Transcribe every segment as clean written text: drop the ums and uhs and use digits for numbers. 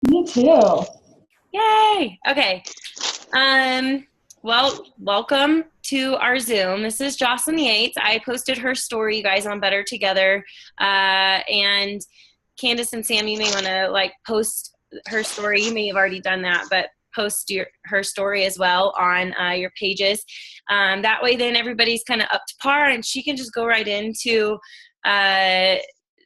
Me too. Yay. Okay. Well, welcome to our Zoom. This is Jocelyn Yates. I posted her story, you guys, on Better Together. And Candace and Sam, you may want to post her story. You may have already done that, but post her story as well on your pages. That way, then everybody's kind of up to par, and she can just go right into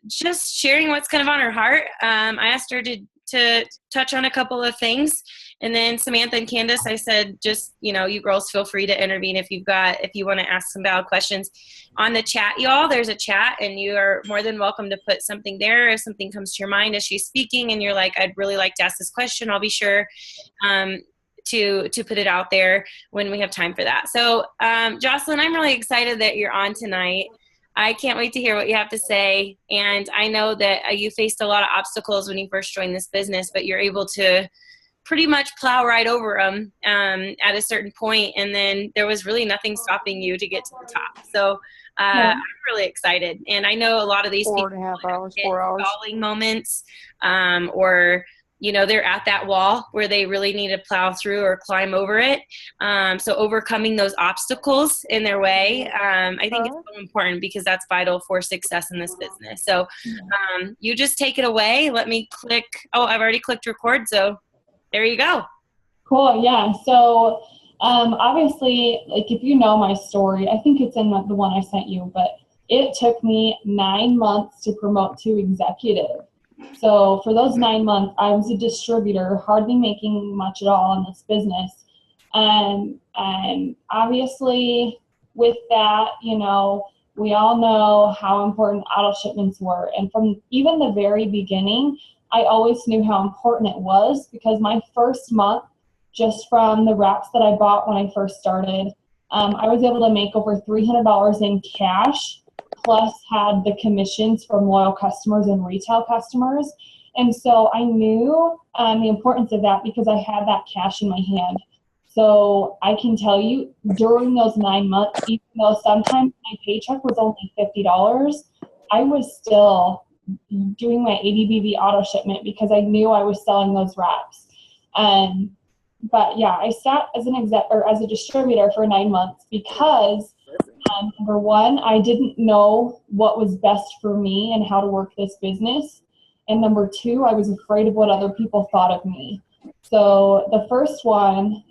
just sharing what's kind of on her heart. I asked her to touch on a couple of things, and then Samantha and Candace, I said, just, you girls feel free to intervene if you want to ask some valid questions on the chat, y'all. There's a chat, and you are more than welcome to put something there if something comes to your mind as she's speaking, and you're like, I'd really like to ask this question. I'll be sure to put it out there when we have time for that. So, Jocelyn, I'm really excited that you're on tonight. I can't wait to hear what you have to say. And I know that you faced a lot of obstacles when you first joined this business, but you're able to pretty much plow right over them at a certain point, and then there was really nothing stopping you to get to the top. So Yeah. I'm really excited. And I know a lot of these Four people and a half hours, get 4 hours. stalling moments, or they're at that wall where they really need to plow through or climb over it. So overcoming those obstacles in their way, I think it's so important, because that's vital for success in this business. So you just take it away. Let me click. Oh, I've already clicked record. So there you go. Cool. Yeah. So, obviously, like, if you know my story, I think it's in the one I sent you, but it took me 9 months to promote to executive. So for those 9 months, I was a distributor, hardly making much at all in this business. And obviously with that, we all know how important auto shipments were. And from even the very beginning, I always knew how important it was, because my first month, just from the wraps that I bought when I first started, I was able to make over $300 in cash, plus had the commissions from loyal customers and retail customers. And so I knew the importance of that, because I had that cash in my hand. So I can tell you, during those 9 months, even though sometimes my paycheck was only $50, I was still doing my ADBV auto shipment, because I knew I was selling those wraps. But yeah, I sat as an as a distributor for 9 months, because number one, I didn't know what was best for me and how to work this business. And number two, I was afraid of what other people thought of me. So the first one,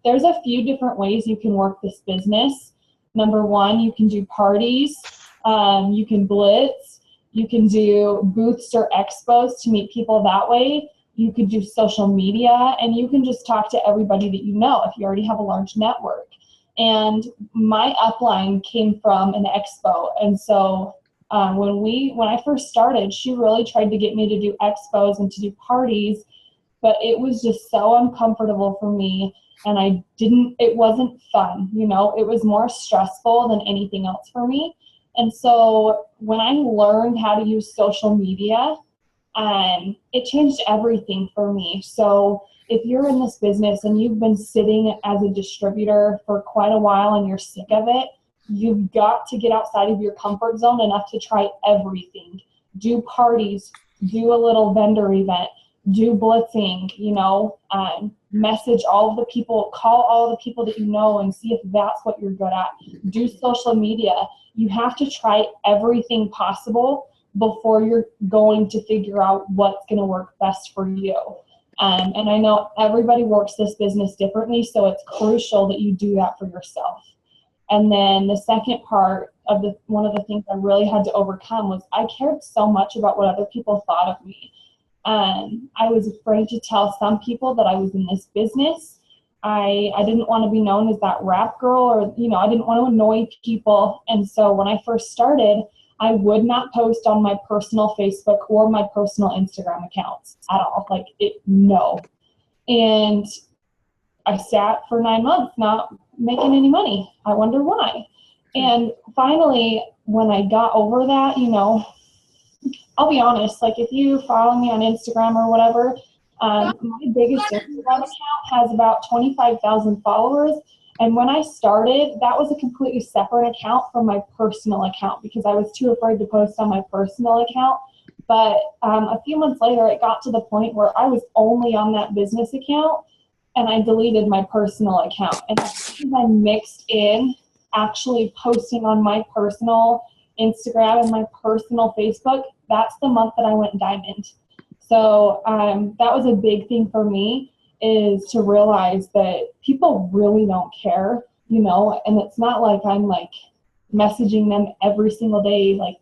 there's a few different ways you can work this business. Number one, you can do parties, you can blitz, you can do booths or expos to meet people that way. You could do social media, and you can just talk to everybody that you know if you already have a large network. And my upline came from an expo. And so when I first started, she really tried to get me to do expos and to do parties, but it was just so uncomfortable for me. And it wasn't fun, it was more stressful than anything else for me. And so when I learned how to use social media, it changed everything for me. So if you're in this business and you've been sitting as a distributor for quite a while and you're sick of it, you've got to get outside of your comfort zone enough to try everything. Do parties, do a little vendor event, do blitzing, message all of the people, call all of the people that you know and see if that's what you're good at. Do social media. You have to try everything possible before you're going to figure out what's going to work best for you. And I know everybody works this business differently, so it's crucial that you do that for yourself. And then the second part of one of the things I really had to overcome was I cared so much about what other people thought of me. I was afraid to tell some people that I was in this business. I didn't want to be known as that rap girl, or, I didn't want to annoy people. And so when I first started, I would not post on my personal Facebook or my personal Instagram accounts at all. No. And I sat for 9 months not making any money. I wonder why. And finally, when I got over that, I'll be honest, if you follow me on Instagram or whatever, my biggest Instagram account has about 25,000 followers. And when I started, that was a completely separate account from my personal account, because I was too afraid to post on my personal account. But a few months later, it got to the point where I was only on that business account, and I deleted my personal account. And as soon as I mixed in actually posting on my personal Instagram and my personal Facebook, that's the month that I went diamond. So that was a big thing for me, is to realize that people really don't care, you know, and it's not like I'm like messaging them every single day, like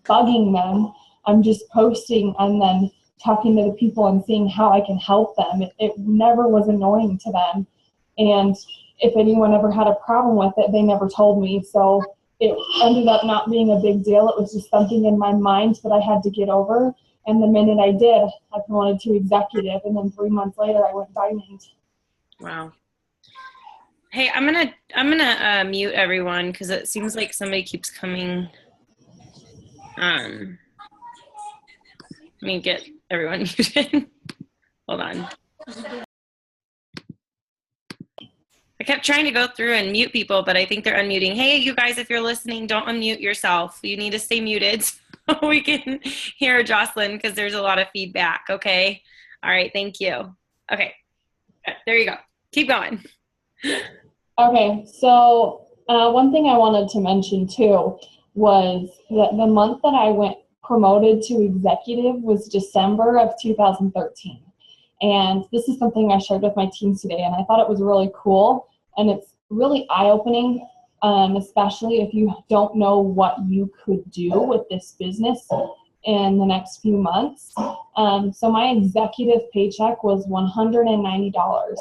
bugging them. I'm just posting and then talking to the people and seeing how I can help them. It never was annoying to them. And if anyone ever had a problem with it, they never told me. So it ended up not being a big deal. It was just something in my mind that I had to get over. And the minute I did, I promoted to executive. And then 3 months later, I went diamond. Wow. Hey, I'm gonna mute everyone because it seems like somebody keeps coming. Let me get everyone muted. Hold on. I kept trying to go through and mute people, but I think they're unmuting. Hey, you guys, if you're listening, don't unmute yourself. You need to stay muted so we can hear Jocelyn because there's a lot of feedback, okay? All right, thank you. Okay, there you go. Keep going. Okay, so one thing I wanted to mention too was that the month that I went promoted to executive was December of 2013. And this is something I shared with my teams today, and I thought it was really cool, and it's really eye-opening, especially if you don't know what you could do with this business in the next few months. So my executive paycheck was $190.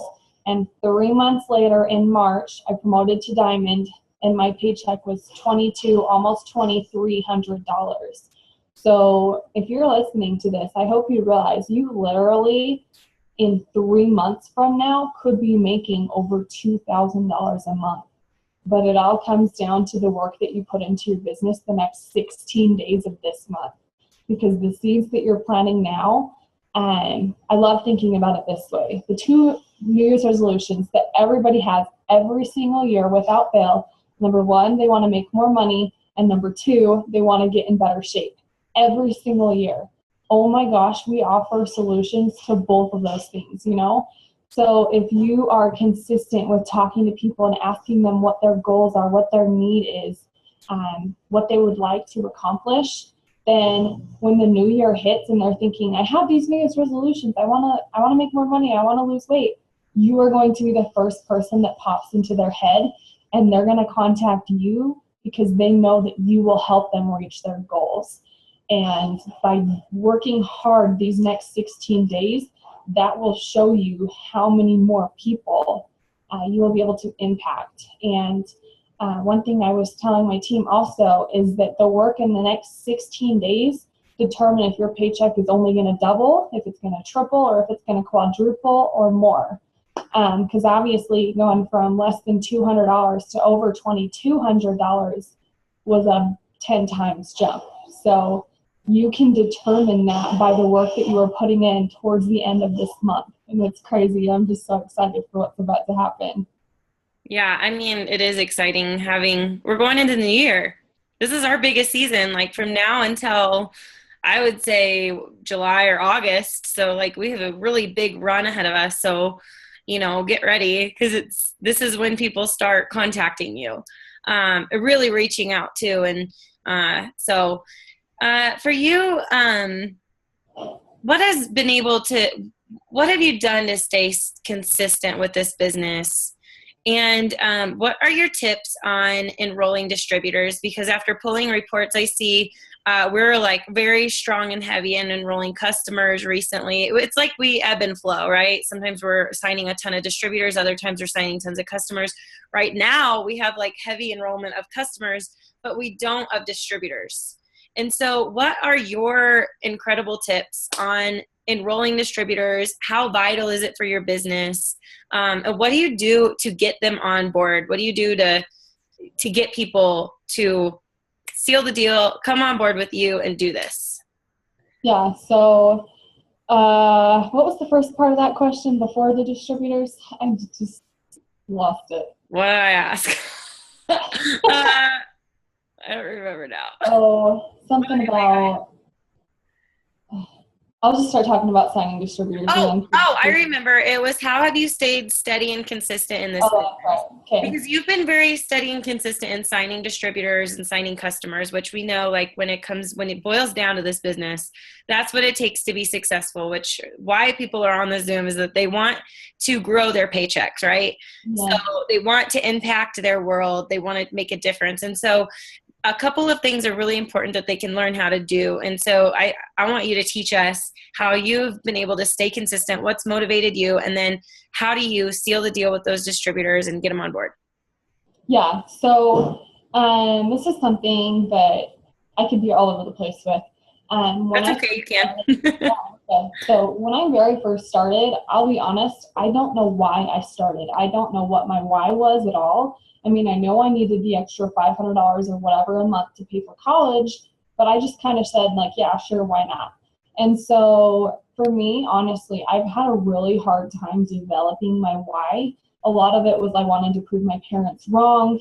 And 3 months later in March, I promoted to diamond, and my paycheck was almost $2,300. So if you're listening to this, I hope you realize you literally in 3 months from now could be making over $2,000 a month. But it all comes down to the work that you put into your business the next 16 days of this month. Because the seeds that you're planting now, I love thinking about it this way. The 2 New Year's resolutions that everybody has every single year without fail. Number 1, they want to make more money. And number 2, they want to get in better shape. Every single year. Oh my gosh, we offer solutions to both of those things, you know? So if you are consistent with talking to people and asking them what their goals are, what their need is, what they would like to accomplish, then when the new year hits and they're thinking, I have these New Year's resolutions, I wanna make more money, I wanna lose weight, you are going to be the first person that pops into their head, and they're gonna contact you because they know that you will help them reach their goals. And by working hard these next 16 days, that will show you how many more people you will be able to impact. And one thing I was telling my team also is that the work in the next 16 days determine if your paycheck is only going to double, if it's going to triple, or if it's going to quadruple or more. Because obviously going from less than $200 to over $2,200 was a 10 times jump. So you can determine that by the work that you are putting in towards the end of this month. And it's crazy. I'm just so excited for what's about to happen. Yeah, I mean, it is exciting we're going into the new year. This is our biggest season, like from now until I would say July or August. So like we have a really big run ahead of us. So, you know, get ready because this is when people start contacting you, really reaching out too. And for you, what have you done to stay consistent with this business? And what are your tips on enrolling distributors? Because after pulling reports, I see we're like very strong and heavy in enrolling customers recently. It's like we ebb and flow, right? Sometimes we're signing a ton of distributors. Other times we're signing tons of customers. Right now we have like heavy enrollment of customers, but we don't of distributors. And so what are your incredible tips on enrolling distributors? How vital is it for your business? And what do you do to get them on board? What do you do to get people to seal the deal, come on board with you, and do this? Yeah, so what was the first part of that question before the distributors? I just lost it. What did I ask? I don't remember now. Oh, something about I'll just start talking about signing distributors and then. I remember. It was how have you stayed steady and consistent in this Oh, business? that's right. Okay. Because you've been very steady and consistent in signing distributors and signing customers, which we know, like when it boils down to this business, that's what it takes to be successful, which why people are on the Zoom is that they want to grow their paychecks, right? Yeah. So they want to impact their world. They want to make a difference. And so a couple of things are really important that they can learn how to do. And so I want you to teach us how you've been able to stay consistent, what's motivated you, and then how do you seal the deal with those distributors and get them on board? Yeah. So this is something that I could be all over the place with. When That's I okay, you can. Yeah, okay. So when I very first started, I'll be honest, I don't know why I started. I don't know what my why was at all. I mean, I know I needed the extra $500 or whatever a month to pay for college, but I just kind of said like, yeah, sure, why not? And so for me, honestly, I've had a really hard time developing my why. A lot of it was I wanted to prove my parents wrong.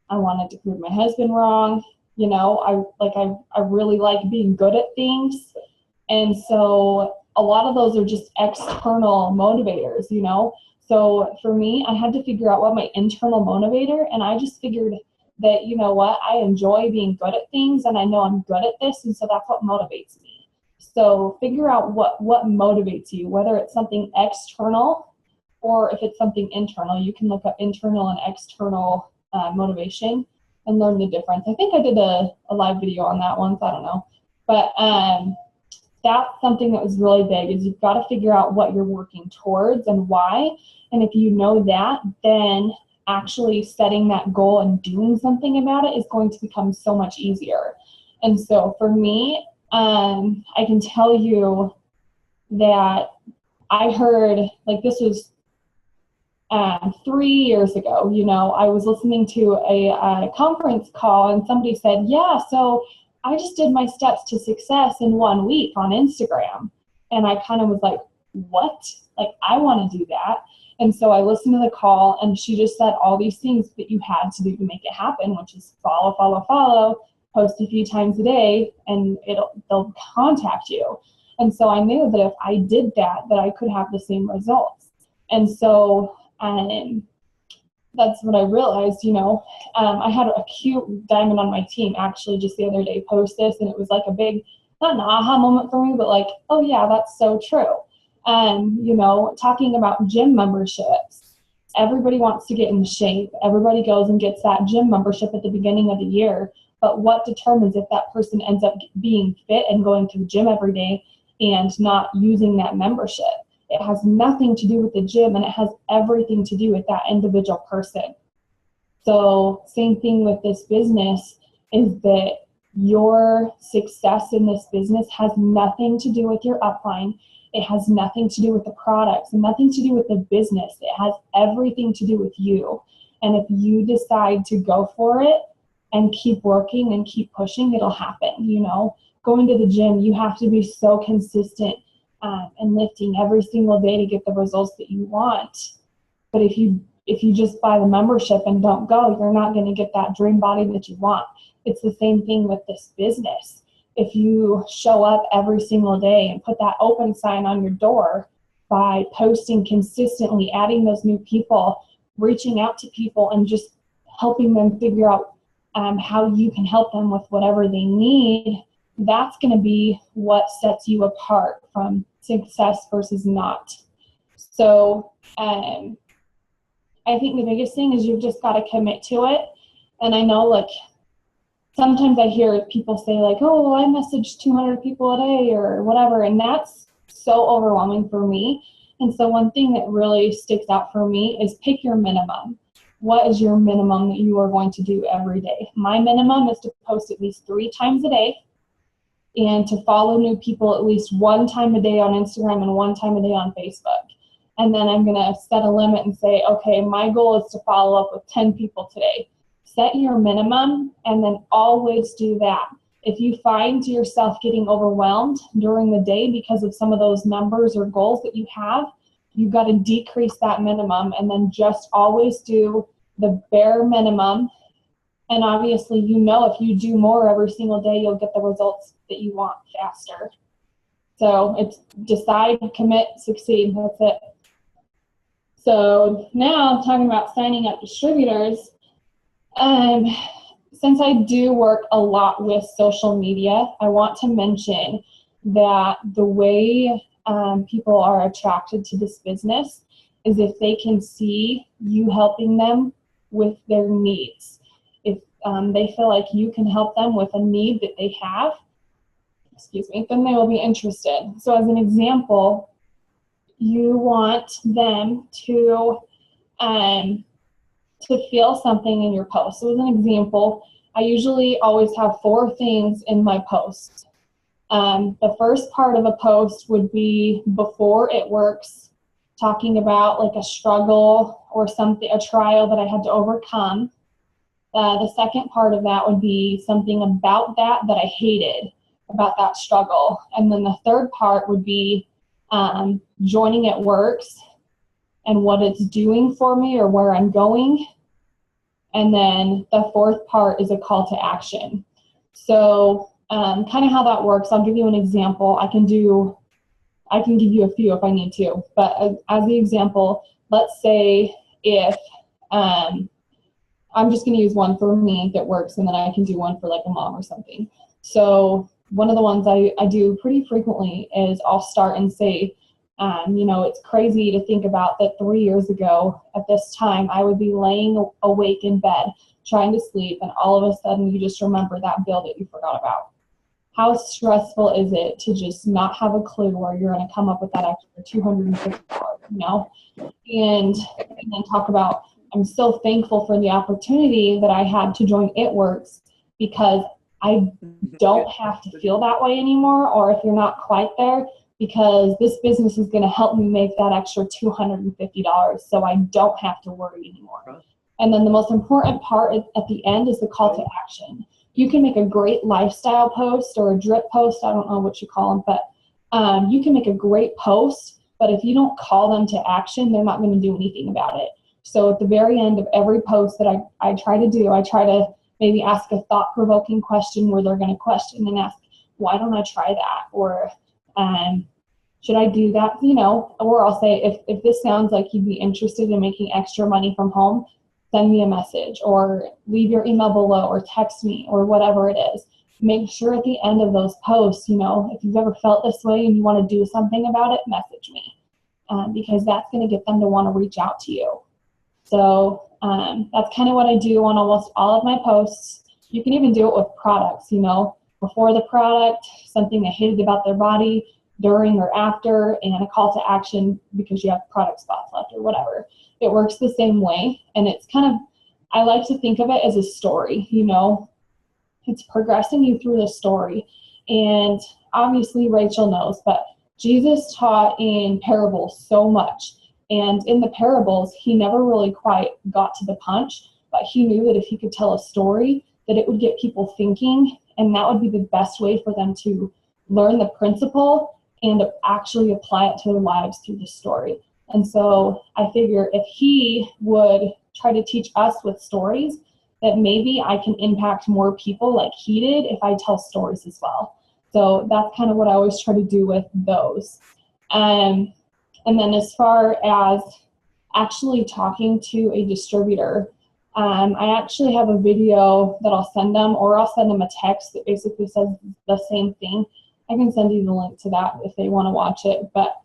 I wanted to prove my husband wrong. You know, I really like being good at things. And so a lot of those are just external motivators, you know? So for me, I had to figure out what my internal motivator, and I just figured that, you know what, I enjoy being good at things and I know I'm good at this, and so that's what motivates me. So figure out what motivates you, whether it's something external or if it's something internal. You can look up internal and external motivation and learn the difference. I think I did a live video on that once, I don't know. But that's something that was really big is you've got to figure out what you're working towards and why. And if you know that, then actually setting that goal and doing something about it is going to become so much easier. And so for me, I can tell you that I heard, like this was 3 years ago, you know, I was listening to a conference call and somebody said, yeah, so I just did my steps to success in 1 week on Instagram. And I kind of was like, what? Like, I want to do that. And so I listened to the call and she just said all these things that you had to do to make it happen, which is follow, follow, follow, post a few times a day, and they'll contact you. And so I knew that if I did that, that I could have the same results. And so that's what I realized, you know. I had a cute diamond on my team actually just the other day post this, and it was like a big, not an aha moment for me, but like, oh yeah, that's so true. You know, talking about gym memberships, everybody wants to get in shape. Everybody goes and gets that gym membership at the beginning of the year, but what determines if that person ends up being fit and going to the gym every day and not using that membership? It has nothing to do with the gym, and it has everything to do with that individual person. So same thing with this business is that your success in this business has nothing to do with your upline. It has nothing to do with the products, nothing to do with the business. It has everything to do with you. And if you decide to go for it and keep working and keep pushing, it'll happen. You know, going to the gym, you have to be so consistent and lifting every single day to get the results that you want. But if you just buy the membership and don't go, you're not going to get that dream body that you want. It's the same thing with this business. If you show up every single day and put that open sign on your door by posting consistently, adding those new people, reaching out to people and just helping them figure out how you can help them with whatever they need, that's going to be what sets you apart from success versus not. So I think the biggest thing is you've just got to commit to it. And I know, like, sometimes I hear people say, like, oh, I message 200 people a day or whatever, and that's so overwhelming for me. And so one thing that really sticks out for me is pick your minimum. What is your minimum that you are going to do every day? My minimum is to post at least 3 times a day and to follow new people at least 1 time a day on Instagram and 1 time a day on Facebook. And then I'm going to set a limit and say, okay, my goal is to follow up with 10 people today. Set your minimum and then always do that. If you find yourself getting overwhelmed during the day because of some of those numbers or goals that you have, you've got to decrease that minimum and then just always do the bare minimum. And obviously, you know, if you do more every single day, you'll get the results that you want faster. So it's decide, commit, succeed. That's it. So now talking about signing up distributors, since I do work a lot with social media, I want to mention that the way people are attracted to this business is if they can see you helping them with their needs. If they feel like you can help them with a need that they have, then they will be interested. So as an example, you want them to feel something in your post. So as an example, I usually always have 4 things in my post. The first part of a post would be before it works, talking about like a struggle or something, a trial that I had to overcome. The second part of that would be something about that I hated, about that struggle. And then the third part would be joining It Works and what it's doing for me or where I'm going. And then the fourth part is a call to action. So kind of how that works, I'll give you an example. I can give you a few if I need to, but as the example, let's say if I'm just going to use one for me that works, and then I can do one for like a mom or something. So one of the ones I do pretty frequently is I'll start and say, it's crazy to think about that 3 years ago at this time, I would be laying awake in bed trying to sleep, and all of a sudden you just remember that bill that you forgot about. How stressful is it to just not have a clue where you're going to come up with that extra $250, And then talk about, I'm so thankful for the opportunity that I had to join It Works because I don't have to feel that way anymore, or if you're not quite there, because this business is going to help me make that extra $250 so I don't have to worry anymore. And then the most important part at the end is the call to action. You can make a great lifestyle post or a drip post, I don't know what you call them, but you can make a great post, but if you don't call them to action, they're not going to do anything about it. So at the very end of every post that I try to do, I try to maybe ask a thought-provoking question where they're going to question and ask, why don't I try that? Or should I do that? Or I'll say, if this sounds like you'd be interested in making extra money from home, send me a message or leave your email below or text me or whatever it is. Make sure at the end of those posts, if you've ever felt this way and you want to do something about it, message me because that's going to get them to want to reach out to you. So that's kind of what I do on almost all of my posts. You can even do it with products, before the product, something they hated about their body, during or after, and a call to action because you have product spots left or whatever. It works the same way, and it's I like to think of it as a story, It's progressing you through the story. And obviously Rachel knows, but Jesus taught in parables so much. And in the parables, he never really quite got to the punch, but he knew that if he could tell a story, that it would get people thinking, and that would be the best way for them to learn the principle and to actually apply it to their lives through the story. And so I figure if he would try to teach us with stories, that maybe I can impact more people like he did if I tell stories as well. So that's kind of what I always try to do with those. And then as far as actually talking to a distributor, I actually have a video that I'll send them, or I'll send them a text that basically says the same thing. I can send you the link to that if they want to watch it. But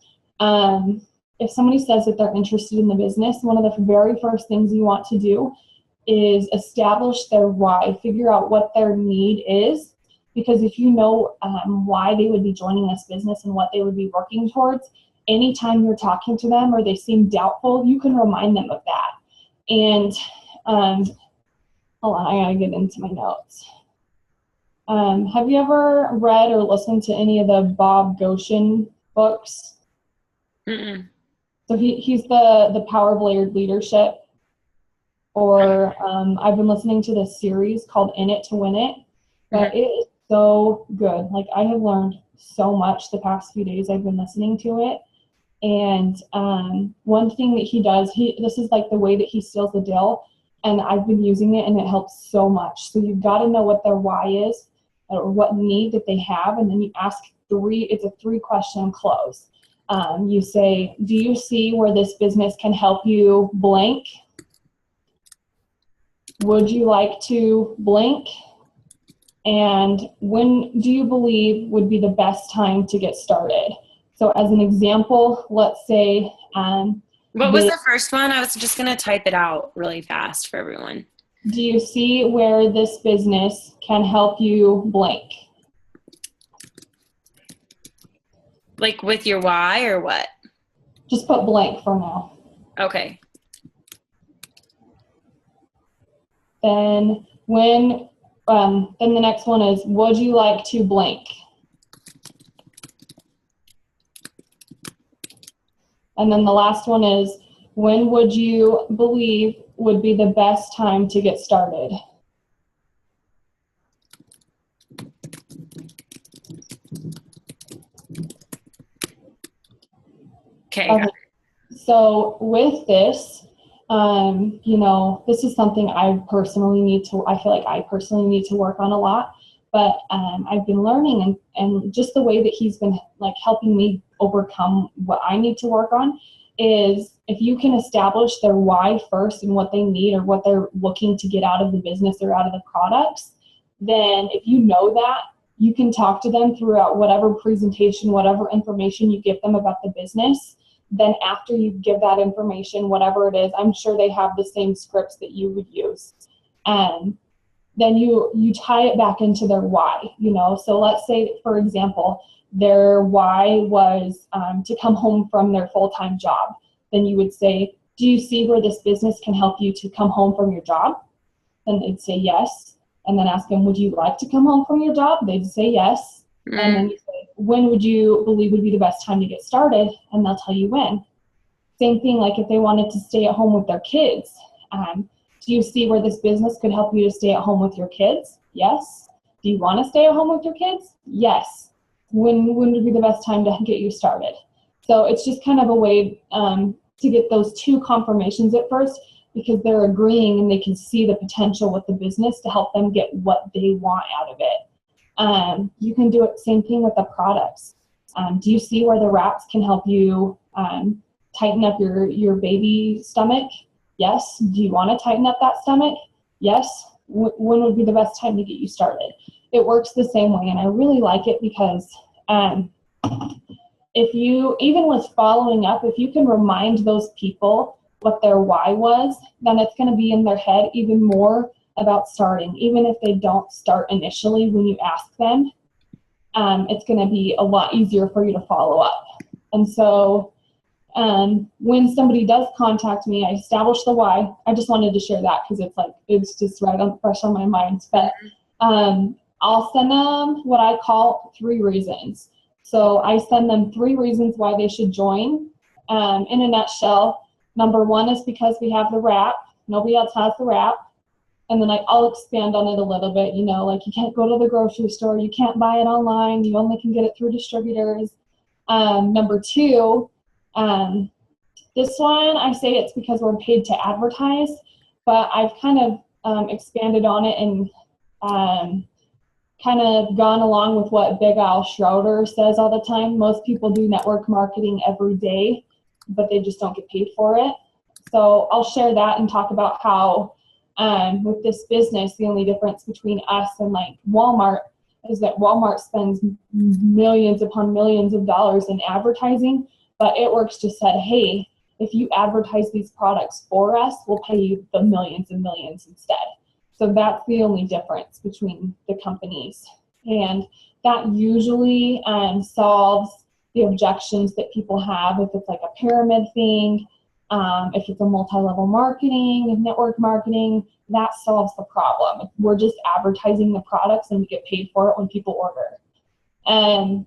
if somebody says that they're interested in the business, one of the very first things you want to do is establish their why, figure out what their need is, because if you know why they would be joining this business and what they would be working towards, anytime you're talking to them or they seem doubtful, you can remind them of that. And hold on, I gotta get into my notes. Have you ever read or listened to any of the Bob Goshen books? Mm-mm. So he's the Power of Layered Leadership. Or I've been listening to this series called In It to Win It. But it is so good. Like, I have learned so much the past few days I've been listening to it. And one thing that he does, this is like the way that he seals the deal. And I've been using it, and it helps so much. So you've got to know what their why is or what need that they have. And then you ask it's a 3-question close. You say, do you see where this business can help you blank? Would you like to blank? And when do you believe would be the best time to get started? So as an example, let's say, what was the first one? I was just going to type it out really fast for everyone. Do you see where this business can help you blank? Like with your why or what? Just put blank for now. Okay. Then then the next one is, would you like to blank? And then the last one is, when would you believe would be the best time to get started? Okay. So with this, this is something I feel like I personally need to work on a lot, but I've been learning and just the way that he's been like helping me overcome what I need to work on is if you can establish their why first and what they need or what they're looking to get out of the business or out of the products, then if you know that, you can talk to them throughout whatever presentation, whatever information you give them about the business. Then after you give that information, whatever it is, I'm sure they have the same scripts that you would use. And then you tie it back into their why, So let's say, for example, their why was to come home from their full-time job. Then you would say, do you see where this business can help you to come home from your job? And they'd say yes. And then ask them, would you like to come home from your job? They'd say yes. Mm-hmm. And then you say, when would you believe would be the best time to get started? And they'll tell you when. Same thing, like if they wanted to stay at home with their kids. Do you see where this business could help you to stay at home with your kids? Yes. Do you want to stay at home with your kids? Yes. When would be the best time to get you started? So it's just kind of a way to get those 2 confirmations at first, because they're agreeing and they can see the potential with the business to help them get what they want out of it. You can do it same thing with the products. Do you see where the wraps can help you tighten up your baby stomach? Yes. Do you want to tighten up that stomach? Yes. When would be the best time to get you started? It works the same way, and I really like it because if you, even with following up, if you can remind those people what their why was, then it's going to be in their head even more about starting. Even if they don't start initially when you ask them, it's going to be a lot easier for you to follow up. And so when somebody does contact me, I establish the why. I just wanted to share that because it's just fresh on my mind. But I'll send them what I call 3 reasons. So I send them 3 reasons why they should join. In a nutshell, number 1 is because we have the wrap. Nobody else has the wrap. And then I'll expand on it a little bit, like you can't go to the grocery store, you can't buy it online, you only can get it through distributors. Number 2, this one, I say it's because we're paid to advertise, but I've kind of expanded on it and kind of gone along with what Big Al Schroeder says all the time. Most people do network marketing every day, but they just don't get paid for it. So I'll share that and talk about how with this business, the only difference between us and like Walmart is that Walmart spends millions upon millions of dollars in advertising, but It Works just said, hey, if you advertise these products for us, we'll pay you the millions and millions instead. So that's the only difference between the companies. And that usually solves the objections that people have if it's like a pyramid thing, if it's a multi-level marketing, network marketing, that solves the problem. We're just advertising the products and we get paid for it when people order. And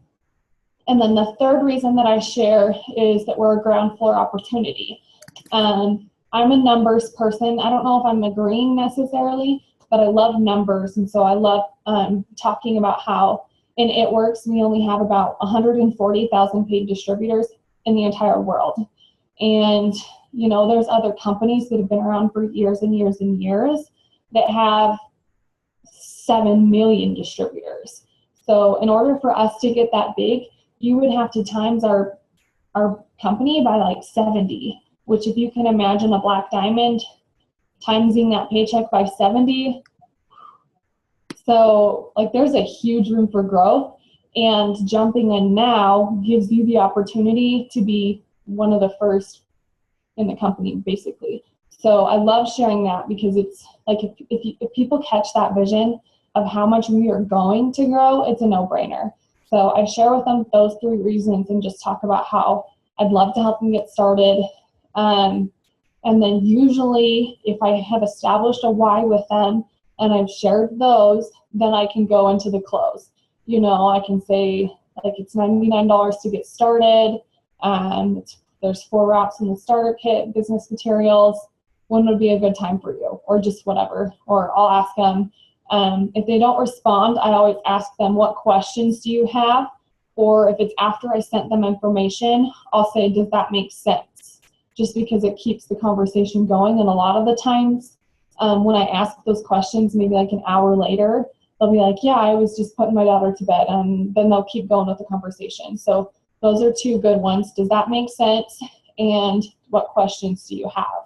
then the 3rd reason that I share is that we're a ground floor opportunity. I'm a numbers person. I don't know if I'm agreeing necessarily, but I love numbers. And so I love talking about how in It Works, we only have about 140,000 paid distributors in the entire world. And, there's other companies that have been around for years and years and years that have 7 million distributors. So in order for us to get that big, you would have to times our company by like 70, which if you can imagine a black diamond timesing that paycheck by 70. So like there's a huge room for growth, and jumping in now gives you the opportunity to be one of the first in the company, basically. So I love sharing that because it's like if people catch that vision of how much we are going to grow, it's a no-brainer. So I share with them those 3 reasons and just talk about how I'd love to help them get started. And then usually if I have established a why with them and I've shared those, then I can go into the close. You know, I can say like it's $99 to get started. There's 4 wraps in the starter kit, business materials. When would be a good time for you? Or just whatever. Or I'll ask them. If they don't respond, I always ask them, what questions do you have? Or if it's after I sent them information, I'll say, does that make sense? Just because it keeps the conversation going. And a lot of the times when I ask those questions, maybe like an hour later, they'll be like, yeah, I was just putting my daughter to bed. And then they'll keep going with the conversation. So those are 2 good ones. Does that make sense? And what questions do you have?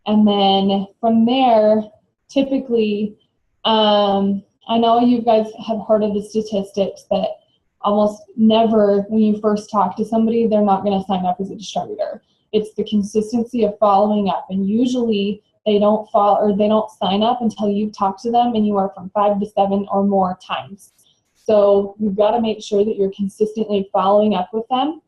And then from there, typically, I know you guys have heard of the statistics that almost never, when you first talk to somebody, they're not going to sign up as a distributor. It's the consistency of following up, and usually they don't sign up until you've talked to them anywhere from 5 to 7 or more times. So you've got to make sure that you're consistently following up with them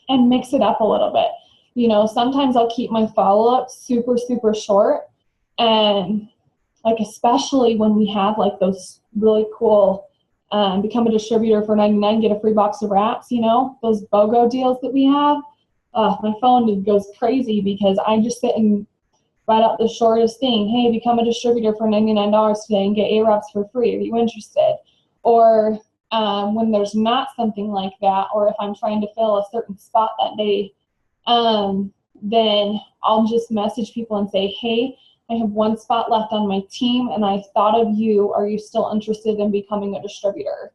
and mix it up a little bit. You know, sometimes I'll keep my follow-up super, super short, and like especially when we have like those really cool become a distributor for $99, get a free box of wraps, you know, those BOGO deals that we have. My phone goes crazy because I just sit and write out the shortest thing. Hey, become a distributor for $99 today and get 8 wraps for free. Are you interested? Or when there's not something like that, or if I'm trying to fill a certain spot that day, then I'll just message people and say, hey, I have 1 spot left on my team and I thought of you. Are you still interested in becoming a distributor?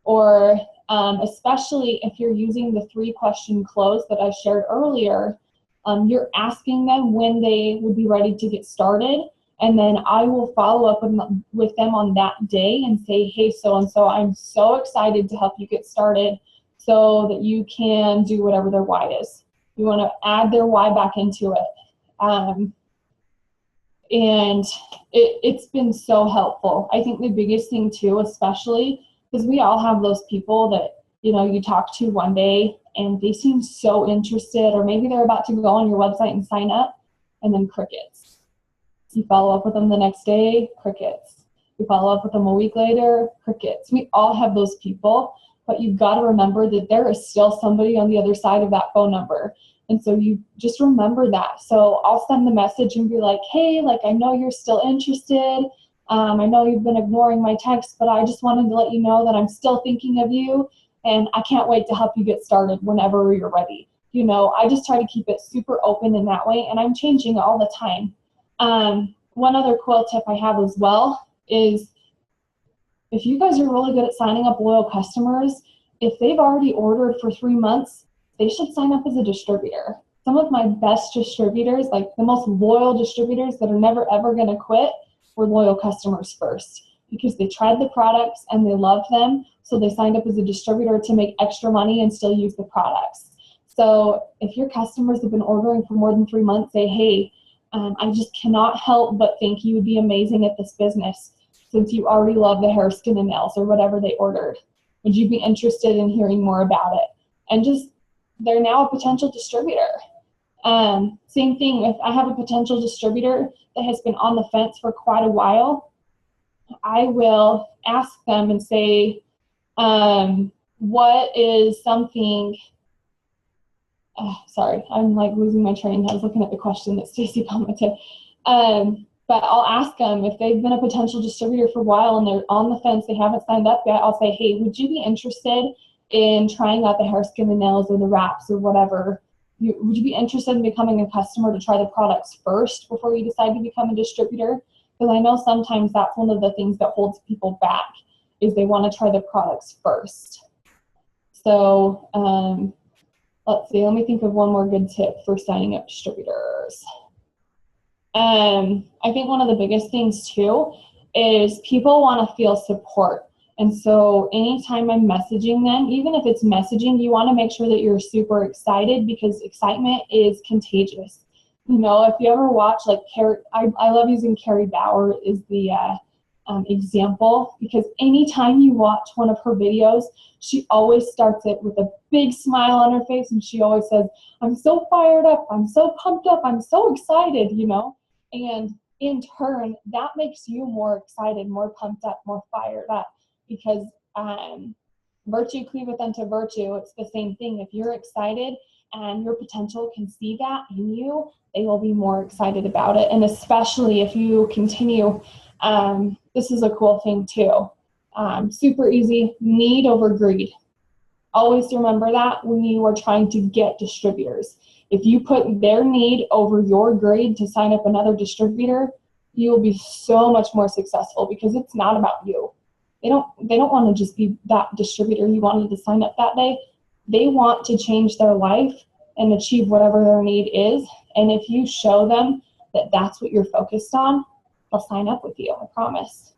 Or especially if you're using the 3-question close that I shared earlier, you're asking them when they would be ready to get started. And then I will follow up with them on that day and say, hey, so-and-so, I'm so excited to help you get started so that you can do whatever their why is. You want to add their why back into it. And it's been so helpful. I think the biggest thing too, especially because we all have those people that, you know, you talk to one day and they seem so interested, or maybe they're about to go on your website and sign up, and then crickets. You follow up with them the next day, crickets. You follow up with them a week later, crickets. We all have those people, but you've got to remember that there is still somebody on the other side of that phone number. And so you just remember that. So I'll send the message and be like, hey, like, I know you're still interested. I know you've been ignoring my text, but I just wanted to let you know that I'm still thinking of you, and I can't wait to help you get started whenever you're ready. You know, I just try to keep it super open in that way, and I'm changing all the time. One other cool tip I have as well is if you guys are really good at signing up loyal customers, if they've already ordered for 3 months, they should sign up as a distributor. Some of my best distributors, like the most loyal distributors that are never ever going to quit, were loyal customers first, because they tried the products and they loved them, so they signed up as a distributor to make extra money and still use the products. So if your customers have been ordering for more than 3 months, say, hey, I just cannot help but think you would be amazing at this business since you already love the hair, skin, and nails or whatever they ordered. Would you be interested in hearing more about it? And just, they're now a potential distributor. Same thing, if I have a potential distributor that has been on the fence for quite a while, I will ask them and say, what is something, sorry, I'm like losing my train. I was looking at the question that Stacy commented. But I'll ask them if they've been a potential distributor for a while and they're on the fence, they haven't signed up yet. I'll say, hey, would you be interested in trying out the hair, skin, and nails or the wraps or whatever? Would you be interested in becoming a customer to try the products first before you decide to become a distributor? Because I know sometimes that's one of the things that holds people back is they want to try the products first. So let's see, let me think of one more good tip for signing up distributors. I think one of the biggest things too is people want to feel support. And so anytime I'm messaging them, even if it's messaging, you want to make sure that you're super excited, because excitement is contagious. You know, if you ever watch, like, I love using Carrie Bauer is the example, because anytime you watch one of her videos, she always starts it with a big smile on her face, and she always says, I'm so fired up, I'm so pumped up, I'm so excited, you know, and in turn, that makes you more excited, more pumped up, more fired up, because virtue cleaveth unto virtue. It's the same thing. If you're excited and your potential can see that in you, they will be more excited about it. And especially if you continue, this is a cool thing too. Super easy, need over greed. Always remember that when you are trying to get distributors. If you put their need over your greed to sign up another distributor, you will be so much more successful, because it's not about you. They don't want to just be that distributor you wanted to sign up that day. They want to change their life and achieve whatever their need is. And if you show them that that's what you're focused on, they'll sign up with you, I promise.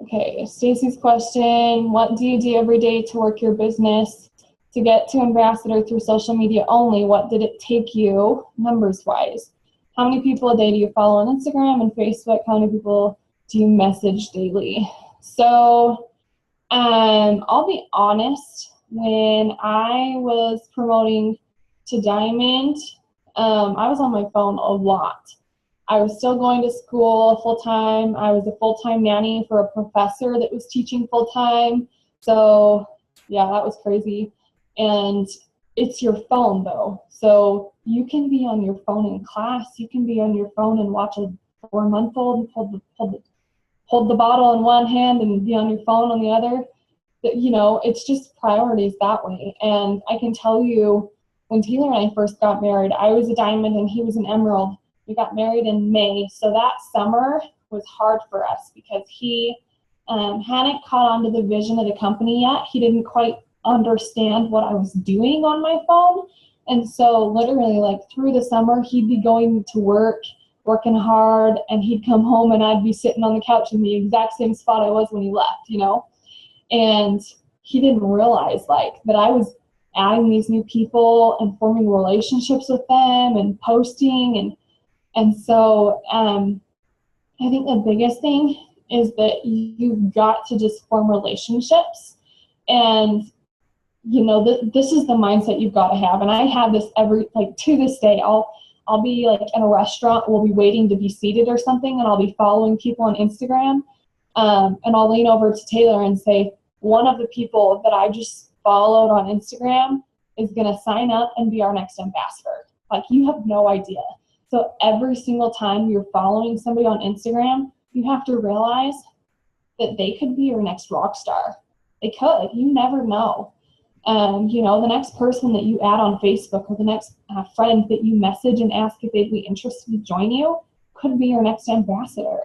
Okay, Stacy's question, what do you do every day to work your business to get to ambassador through social media only? What did it take you numbers-wise? How many people a day do you follow on Instagram and Facebook? How many people do you message daily? So I'll be honest, when I was promoting to Diamond, I was on my phone a lot. I was still going to school full-time. I was a full-time nanny for a professor that was teaching full-time. So yeah, that was crazy. And it's your phone though. So you can be on your phone in class. You can be on your phone and watch a 4-month-old hold the bottle in one hand and be on your phone on the other. You know, it's just priorities that way. And I can tell you, when Taylor and I first got married, I was a diamond and he was an emerald. We got married in May. So that summer was hard for us, because he hadn't caught on to the vision of the company yet. He didn't quite understand what I was doing on my phone. And so literally, like, through the summer, he'd be going to work, working hard, and he'd come home and I'd be sitting on the couch in the exact same spot I was when he left, you know? And he didn't realize, like, that I was adding these new people and forming relationships with them and posting. And so I think the biggest thing is that you've got to just form relationships. And, you know, this is the mindset you've got to have. And I have this to this day. I'll be like in a restaurant, we'll be waiting to be seated or something, and I'll be following people on Instagram. And I'll lean over to Taylor and say, one of the people that I just followed on Instagram is going to sign up and be our next ambassador. Like, you have no idea. So every single time you're following somebody on Instagram, you have to realize that they could be your next rock star. They could. You never know. You know, the next person that you add on Facebook, or the next friend that you message and ask if they'd be interested to join you, could be your next ambassador.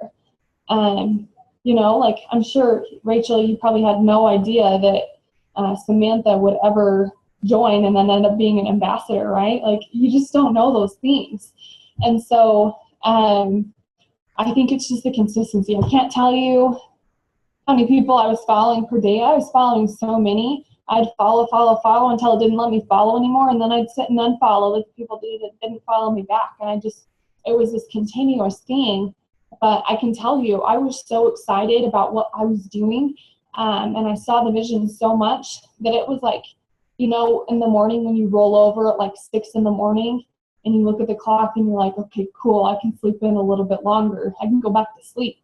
You know, like, I'm sure, Rachel, you probably had no idea that Samantha would ever join and then end up being an ambassador, right? Like, you just don't know those things. And so I think it's just the consistency. I can't tell you how many people I was following per day. I was following so many. I'd follow until it didn't let me follow anymore, and then I'd sit and unfollow like people that didn't follow me back. And it was this continuous thing. But I can tell you, I was so excited about what I was doing, and I saw the vision so much that it was like, you know, in the morning when you roll over at like 6 in the morning and you look at the clock and you're like, okay, cool, I can sleep in a little bit longer. I can go back to sleep.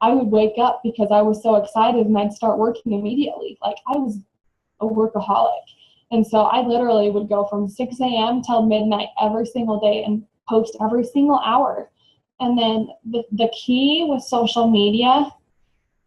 I would wake up because I was so excited, and I'd start working immediately. Like, I was a workaholic. And so I literally would go from 6 a.m. till midnight every single day and post every single hour. And then the key with social media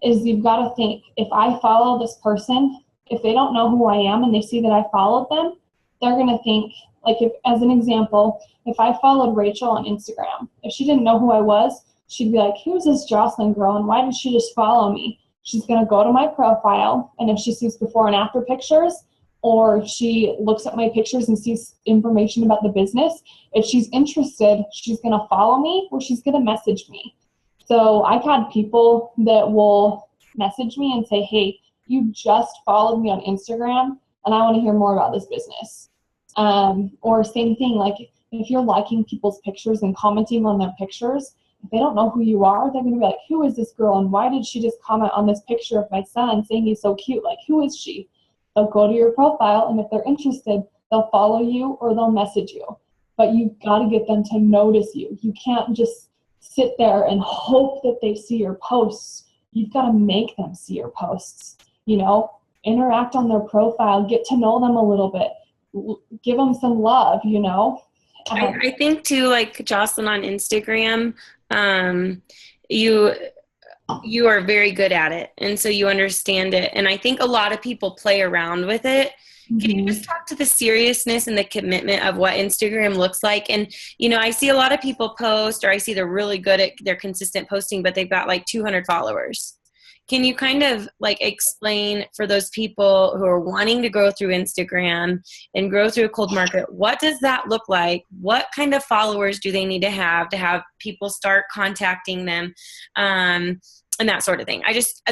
is you've got to think, if I follow this person, if they don't know who I am and they see that I followed them, they're going to think, like, if, as an example, if I followed Rachel on Instagram, if she didn't know who I was, she'd be like, who's this Jocelyn girl, and why did she just follow me? She's going to go to my profile, and if she sees before and after pictures, or if she looks at my pictures and sees information about the business, if she's interested, she's going to follow me or she's going to message me. So I've had people that will message me and say, hey, you just followed me on Instagram and I want to hear more about this business. Or same thing, like if you're liking people's pictures and commenting on their pictures, if they don't know who you are, they're going to be like, who is this girl? And why did she just comment on this picture of my son saying he's so cute? Like, who is she? They'll go to your profile, and if they're interested, they'll follow you or they'll message you. But you've got to get them to notice you. You can't just sit there and hope that they see your posts. You've got to make them see your posts. You know, interact on their profile, get to know them a little bit, give them some love, you know. I think too, like Jocelyn on Instagram, you are very good at it, and so you understand it. And I think a lot of people play around with it. Can you just talk to the seriousness and the commitment of what Instagram looks like? And, you know, I see a lot of people post, or I see they're really good at their consistent posting, but they've got like 200 followers. Can you kind of like explain for those people who are wanting to grow through Instagram and grow through a cold market, what does that look like? What kind of followers do they need to have people start contacting them? And that sort of thing.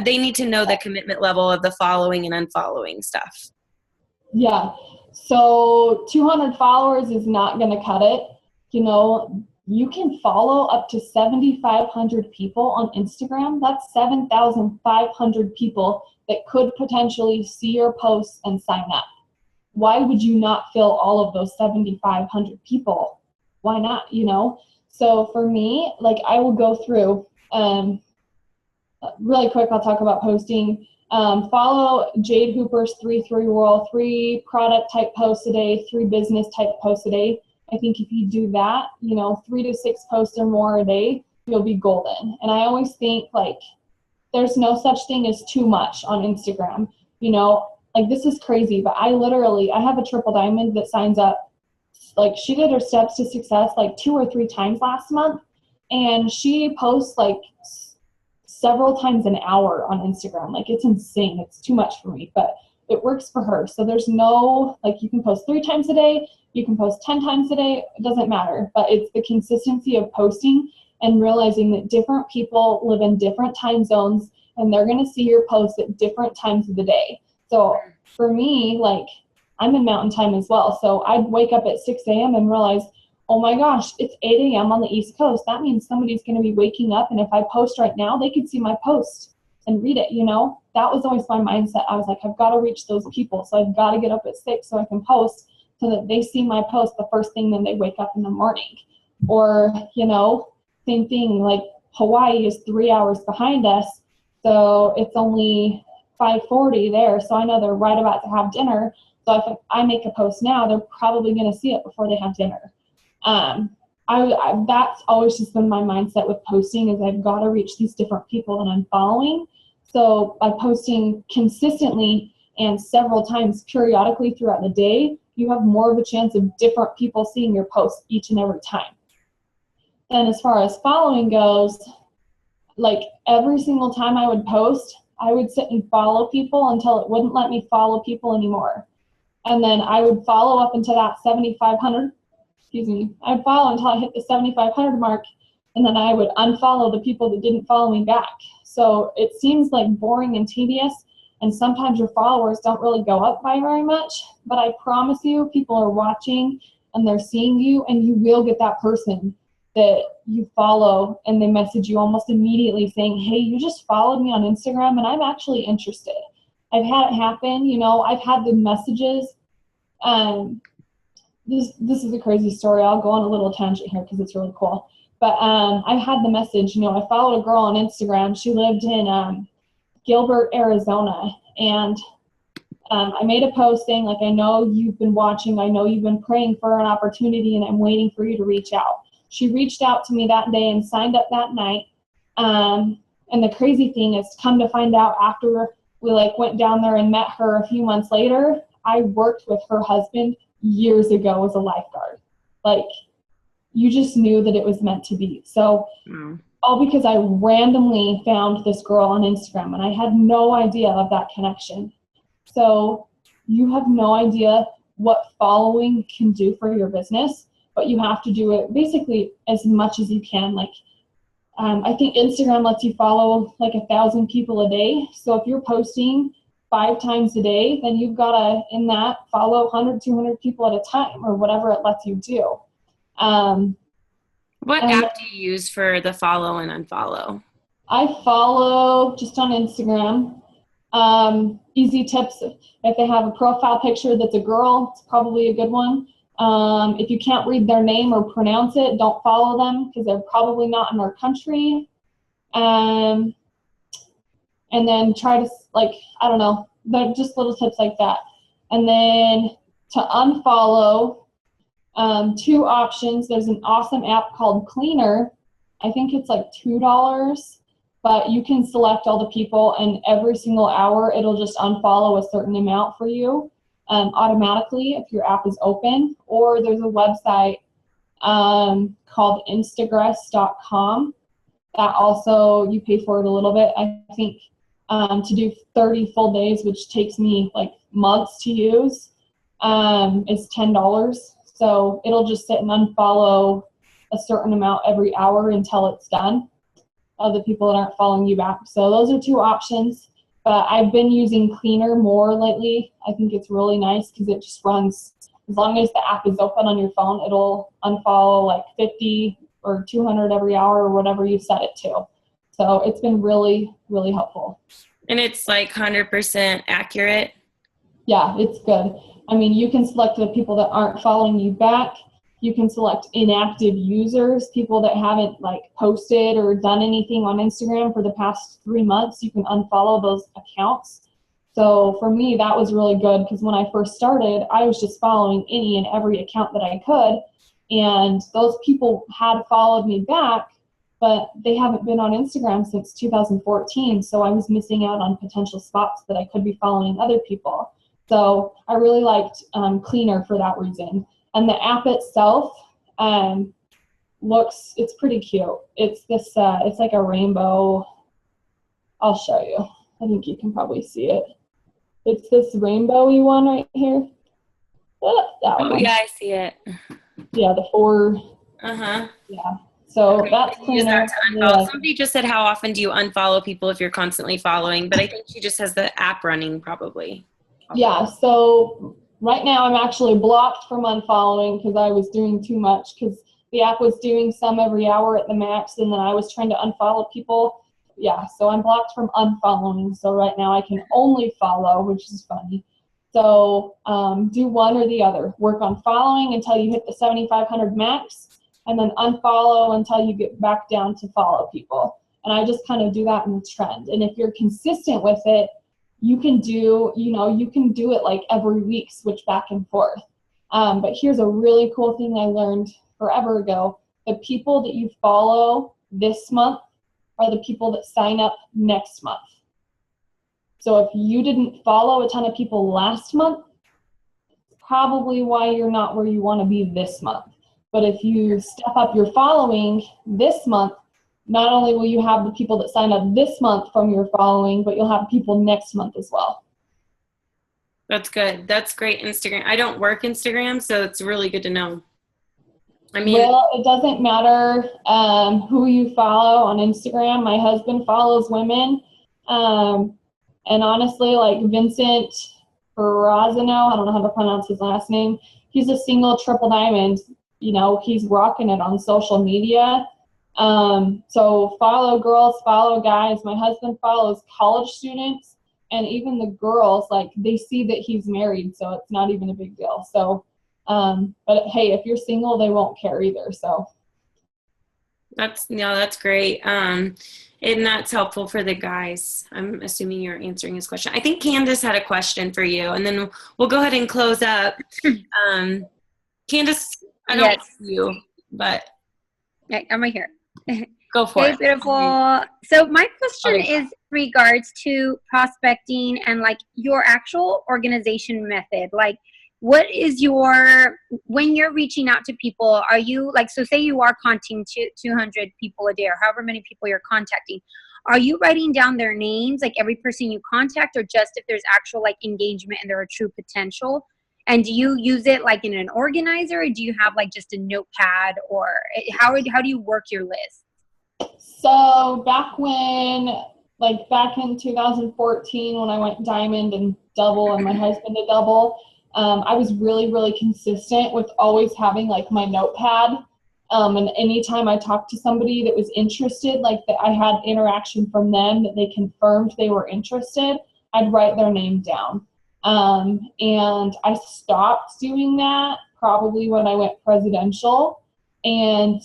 They need to know the commitment level of the following and unfollowing stuff. Yeah. So 200 followers is not going to cut it. You know, you can follow up to 7,500 people on Instagram. That's 7,500 people that could potentially see your posts and sign up. Why would you not fill all of those 7,500 people? Why not, you know? So for me, like I will go through, really quick, I'll talk about posting. Follow Jade Hooper's 3 rule, 3 product type posts a day, 3 business type posts a day. I think if you do that, you know, 3 to 6 posts or more a day, you'll be golden. And I always think like there's no such thing as too much on Instagram. You know, like this is crazy, but I have a triple diamond that signs up. Like she did her steps to success like 2 or 3 times last month, and she posts like several times an hour on Instagram. Like it's insane. It's too much for me, but it works for her. So there's no, like you can post 3 times a day, you can post 10 times a day, it doesn't matter, but it's the consistency of posting and realizing that different people live in different time zones and they're going to see your posts at different times of the day. So for me, like I'm in mountain time as well. So I'd wake up at 6 a.m. and realize, oh my gosh, it's 8 a.m. on the East Coast. That means somebody's going to be waking up, and if I post right now, they could see my post and read it, you know? That was always my mindset. I was like, I've got to reach those people, so I've got to get up at 6 so I can post so that they see my post the first thing when they wake up in the morning. Or, you know, same thing, like Hawaii is 3 hours behind us, so it's only 5:40 there, so I know they're right about to have dinner. So if I make a post now, they're probably going to see it before they have dinner. That's always just been my mindset with posting, is I've got to reach these different people that I'm following. So by posting consistently and several times periodically throughout the day, you have more of a chance of different people seeing your post each and every time. And as far as following goes, like every single time I would post, I would sit and follow people until it wouldn't let me follow people anymore. And then I would follow up into that 7,500. I'd follow until I hit the 7,500 mark, and then I would unfollow the people that didn't follow me back. So it seems like boring and tedious, and sometimes your followers don't really go up by very much, but I promise you, people are watching and they're seeing you, and you will get that person that you follow and they message you almost immediately saying, hey, you just followed me on Instagram and I'm actually interested. I've had it happen, you know, I've had the messages. This is a crazy story. I'll go on a little tangent here because it's really cool. But I had the message, you know, I followed a girl on Instagram. She lived in Gilbert, Arizona. And I made a post saying, like, I know you've been watching. I know you've been praying for an opportunity, and I'm waiting for you to reach out. She reached out to me that day and signed up that night. And the crazy thing is, come to find out, after we went down there and met her a few months later, I worked with her husband years ago as a lifeguard. you just knew that it was meant to be. So all because I randomly found this girl on Instagram and I had no idea of that connection. So you have no idea what following can do for your business, but you have to do it basically as much as you can. Like, I think Instagram lets you follow like 1,000 people a day. So if you're posting 5 times a day, then you've got to, in that, follow 100, 200 people at a time or whatever it lets you do. What app do you use for the follow and unfollow? I follow just on Instagram. Easy tips. If they have a profile picture that's a girl, it's probably a good one. If you can't read their name or pronounce it, don't follow them because they're probably not in our country. And then try to, like, I don't know, they're just little tips like that. And then to unfollow, 2 options. There's an awesome app called Cleaner. I think it's like $2, but you can select all the people, and every single hour it'll just unfollow a certain amount for you automatically if your app is open. Or there's a website called instagress.com that also you pay for it a little bit. I think to do 30 full days, which takes me like months to use, is $10. So it'll just sit and unfollow a certain amount every hour until it's done of the people that aren't following you back. So those are 2 options. But I've been using Cleaner more lately. I think it's really nice because it just runs, as long as the app is open on your phone, it'll unfollow like 50 or 200 every hour or whatever you set it to. So it's been really, really helpful. And it's like 100% accurate? Yeah, it's good. I mean, you can select the people that aren't following you back. You can select inactive users, people that haven't like posted or done anything on Instagram for the past 3 months. You can unfollow those accounts. So for me, that was really good because when I first started, I was just following any and every account that I could. And those people had followed me back, but they haven't been on Instagram since 2014. So I was missing out on potential spots that I could be following other people. So I really liked Cleaner for that reason. And the app itself it's pretty cute. It's this, it's like a rainbow. I'll show you. I think you can probably see it. It's this rainbowy one right here. That one. Yeah, I see it. Yeah, the 4. Uh-huh. Yeah. So okay, that's Cleaner. Yeah. Somebody just said, how often do you unfollow people if you're constantly following? But I think she just has the app running probably. Yeah, so right now I'm actually blocked from unfollowing because I was doing too much because the app was doing some every hour at the max, and then I was trying to unfollow people. Yeah, so I'm blocked from unfollowing. So right now I can only follow, which is funny. So do one or the other. Work on following until you hit the 7,500 max, and then unfollow until you get back down to follow people. And I just kind of do that in the trend. And if you're consistent with it, you can do it like every week, switch back and forth. But here's a really cool thing I learned forever ago. The people that you follow this month are the people that sign up next month. So if you didn't follow a ton of people last month, probably why you're not where you want to be this month. But if you step up your following this month, not only will you have the people that sign up this month from your following, but you'll have people next month as well. That's good. That's great. Instagram. I don't work Instagram, so it's really good to know. I mean, well, it doesn't matter who you follow on Instagram. My husband follows women. And honestly, like Vincent Ferrazano, I don't know how to pronounce his last name. He's a single triple diamond. He's rocking it on social media. So follow girls, follow guys. My husband follows college students, and even the girls, like, they see that he's married, so it's not even a big deal. So, but hey, if you're single, they won't care either. So that's great. And that's helpful for the guys. I'm assuming you're answering his question. I think Candace had a question for you, and then we'll go ahead and close up. Candace, I don't see you, but yeah, I'm right here. Go for it. Beautiful. So my question is regards to prospecting and like your actual organization method. Like, what is when you're reaching out to people, are you like, so say you are contacting 200 people a day or however many people you're contacting, are you writing down their names, like every person you contact, or just if there's actual like engagement and there are true potential? And do you use it like in an organizer, or do you have like just a notepad, or how do you work your list? So back in 2014, when I went diamond and double and my husband did double, I was really, really consistent with always having like my notepad. And anytime I talked to somebody that was interested, like that I had interaction from them, that they confirmed they were interested, I'd write their name down. And I stopped doing that probably when I went presidential. And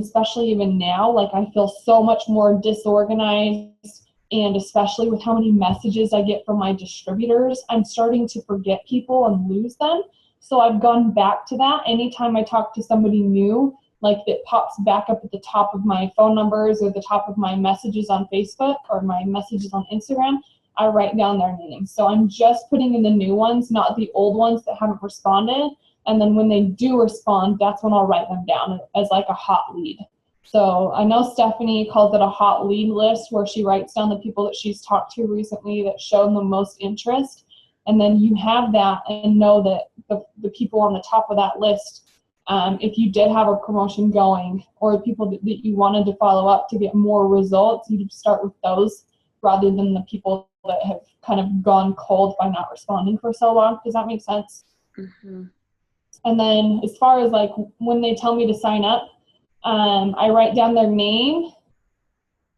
especially even now, like I feel so much more disorganized, and especially with how many messages I get from my distributors, I'm starting to forget people and lose them. So I've gone back to that. Anytime I talk to somebody new, like that pops back up at the top of my phone numbers or the top of my messages on Facebook or my messages on Instagram, I write down their names. So I'm just putting in the new ones, not the old ones that haven't responded. And then when they do respond, that's when I'll write them down as like a hot lead. So I know Stephanie calls it a hot lead list, where she writes down the people that she's talked to recently that showed the most interest. And then you have that and know that the people on the top of that list, if you did have a promotion going or people that you wanted to follow up to get more results, you'd start with those rather than the people that have kind of gone cold by not responding for so long. Does that make sense? Mm-hmm. And then as far as like when they tell me to sign up, I write down their name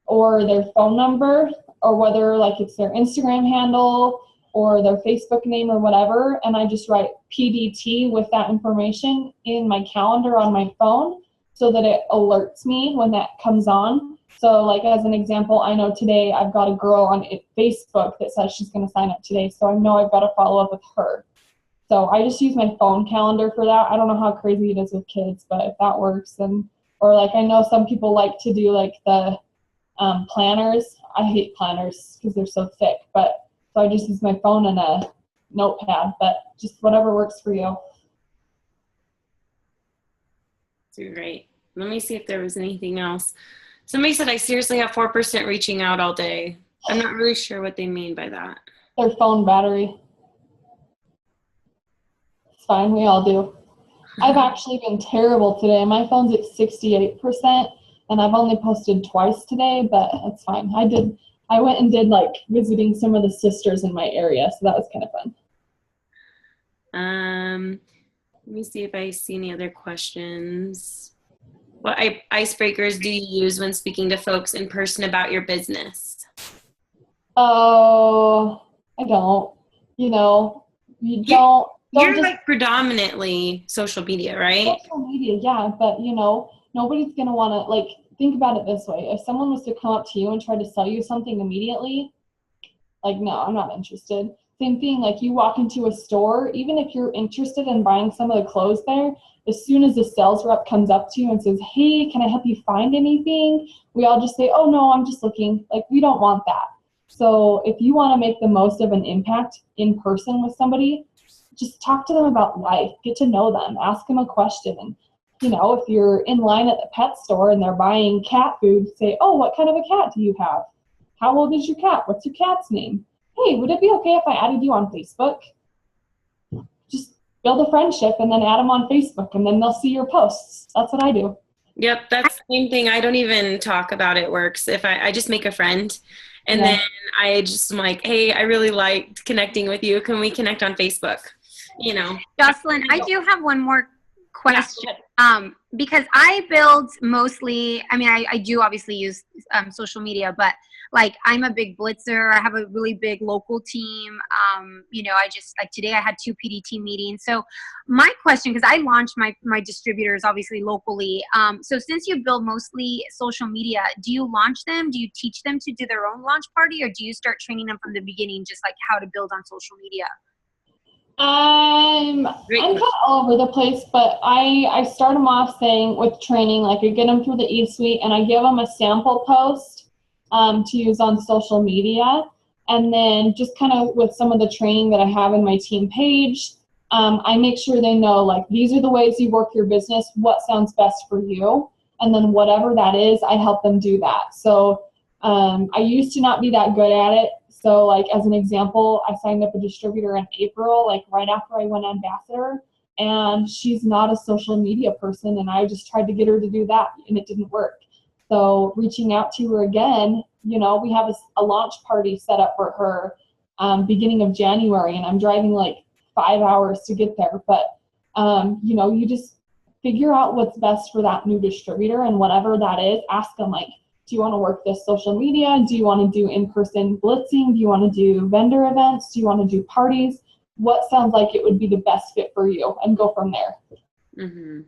or their phone number, or whether like it's their Instagram handle or their Facebook name or whatever, and I just write PDT with that information in my calendar on my phone so that it alerts me when that comes on. So like as an example, I know today I've got a girl on Facebook that says she's going to sign up today, so I know I've got to follow up with her. So I just use my phone calendar for that. I don't know how crazy it is with kids, but if that works, then, or like I know some people like to do like the planners. I hate planners because they're so thick, but so I just use my phone and a notepad, but just whatever works for you. Great. Let me see if there was anything else. Somebody said I seriously have 4% reaching out all day. I'm not really sure what they mean by that. Their phone battery. It's fine, we all do. I've actually been terrible today. My phone's at 68%, and I've only posted twice today, but it's fine. I went and did like visiting some of the sisters in my area, so that was kind of fun. Let me see if I see any other questions. What icebreakers do you use when speaking to folks in person about your business? Oh, I don't. You don't. You're just like predominantly social media, right? Social media, yeah, but nobody's gonna want to, like, think about it this way. If someone was to come up to you and try to sell you something immediately, like, no, I'm not interested. Same thing, like you walk into a store, even if you're interested in buying some of the clothes there, as soon as the sales rep comes up to you and says, hey, can I help you find anything? We all just say, oh no, I'm just looking. Like, we don't want that. So if you want to make the most of an impact in person with somebody, just talk to them about life, get to know them, ask them a question. And, if you're in line at the pet store and they're buying cat food, say, oh, what kind of a cat do you have? How old is your cat? What's your cat's name? Hey, would it be okay if I added you on Facebook? Just build a friendship and then add them on Facebook, and then they'll see your posts. That's what I do. Yep, that's the same thing. I don't even talk about it works. If I just make a friend, and then I just am like, hey, I really liked connecting with you. Can we connect on Facebook? Jocelyn, I do have one more question. Because I build mostly, I do obviously use social media, but like I'm a big blitzer. I have a really big local team. I just, like today I had 2 PDT meetings. So my question, because I launched my distributors obviously locally. So since you build mostly social media, do you launch them? Do you teach them to do their own launch party, or do you start training them from the beginning, just like how to build on social media? I'm kind of all over the place, but I start them off saying with training, like I get them through the e-suite and I give them a sample post to use on social media. And then just kind of with some of the training that I have in my team page, I make sure they know, like, these are the ways you work your business, what sounds best for you, and then whatever that is, I help them do that. So I used to not be that good at it. So, like, as an example, I signed up a distributor in April, like right after I went ambassador, and she's not a social media person, and I just tried to get her to do that, and it didn't work. So reaching out to her again, you know, we have a launch party set up for her beginning of January, and I'm driving like 5 hours to get there. But, you know, you just figure out what's best for that new distributor, and whatever that is, ask them, like, do you want to work this social media? Do you want to do in-person blitzing? Do you want to do vendor events? Do you want to do parties? What sounds like it would be the best fit for you, and go from there. Mm-hmm.